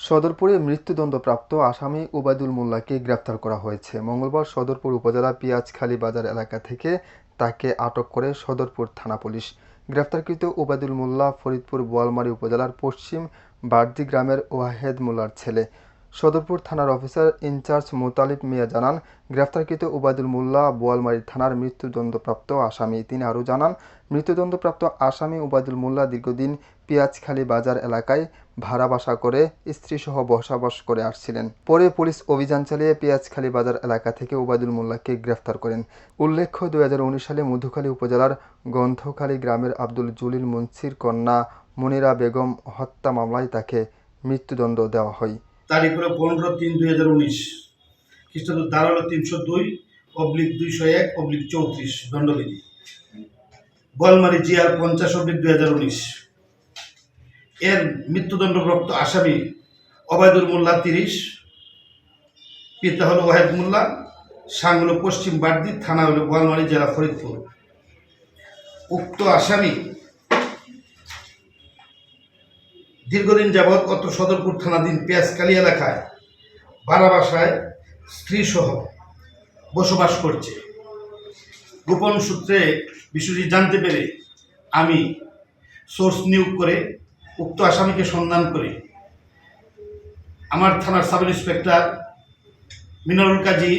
সদরপুরে মৃত্যুদণ্ডপ্রাপ্ত আসামি ওবায়দুল মোল্লাকে গ্রেপ্তার করা হয়েছে। মঙ্গলবার সদরপুর উপজেলা পিঁয়াজখালী বাজার এলাকা থেকে তাকে আটক করে সদরপুর থানা পুলিশ। গ্রেপ্তারকৃত ওবায়দুল মোল্লা ফরিদপুর বোয়ালমারী উপজেলার পশ্চিম বাড়দি গ্রামের ওয়াহেদ মোল্লার ছেলে। সদরপুর থানার অফিসার ইনচার্জ মোতালিব মিয়া জানান, গ্রেপ্তারকৃত ওবায়দুল মোল্লা বোয়ালমারী থানার মৃত্যুদণ্ডপ্রাপ্ত আসামি। তিনি আরও জানান, মৃত্যুদণ্ডপ্রাপ্ত আসামি ওবায়দুল মোল্লা দীর্ঘদিন পিঁয়াজখালী বাজার এলাকায় ভাড়া বাসা করে স্ত্রীসহ বসবাস করে আসছিলেন। পরে পুলিশ অভিযান চালিয়ে পিঁয়াজখালী বাজার এলাকা থেকে ওবায়দুল মোল্লাকে গ্রেফতার করেন। উল্লেখ্য, 2019 সালে মধুখালী উপজেলার গন্ধখালী গ্রামের আব্দুল জলিল মুন্সির কন্যা মনিরা বেগম হত্যা মামলায় তাকে মৃত্যুদণ্ড দেওয়া হয়। তারিখ হলো 15/3/2019, খ্রিস্টাব্দ ধারা হলো 302/201/34 দণ্ডবিধি। বোয়ালমারী জিআর 50/2019 এর মৃত্যুদণ্ডপ্রাপ্ত আসামি ওবায়দুল মোল্লা 30, পিতা হলো ওয়াহেদ মোল্লা, সাং হলো পশ্চিম বাড়দি, থানা হলো বোয়ালমারী, জেলা ফরিদপুর। উক্ত আসামি দীর্ঘদিন যাবৎ অত্র সদরপুর থানাধীন পিঁয়াজখালী এলাকায় ভাড়া বাসায় স্ত্রীসহ বসবাস করছে। গোপন সূত্রে বিষয়টি জানতে পেরে আমি সোর্স নিয়োগ করে উক্ত আসামিকে সন্ধান করে আমার থানার সাব ইন্সপেক্টর মিনারুল কাজী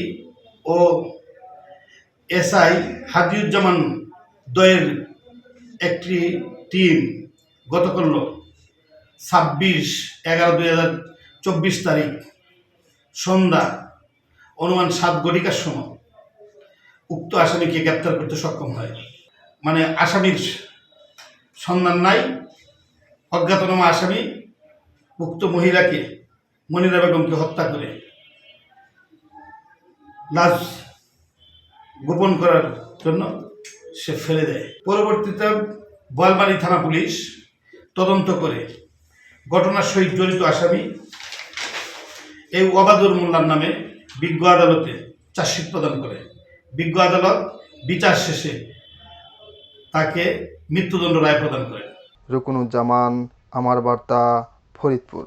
ও এসআই হাদিউজ্জামান দ্বয়ের একটি টিম গতকাল 26/11/2024 তারিখ সন্ধ্যা অনুমান 7 ঘটিকার সময় উক্ত আসামিকে গ্রেপ্তার করতে সক্ষম হয়। মানে আসামির সন্ধান নাই, অজ্ঞাতনামা আসামি উক্ত মহিলাকে মনিরা বেগমকে হত্যা করে লাশ গোপন করার জন্য সে ফেলে দেয়। পরবর্তীতে বোয়ালমারী থানা পুলিশ তদন্ত করে ঘটনার সহিত জড়িত আসামি এই ওবায়দুল মোল্লার নামে বিজ্ঞ আদালতে চার্জশিট প্রদান করে। বিজ্ঞ আদালত বিচার শেষে তাকে মৃত্যুদণ্ড রায় প্রদান করে। রুকনুজ্জামান, আমার বার্তা, ফরিদপুর।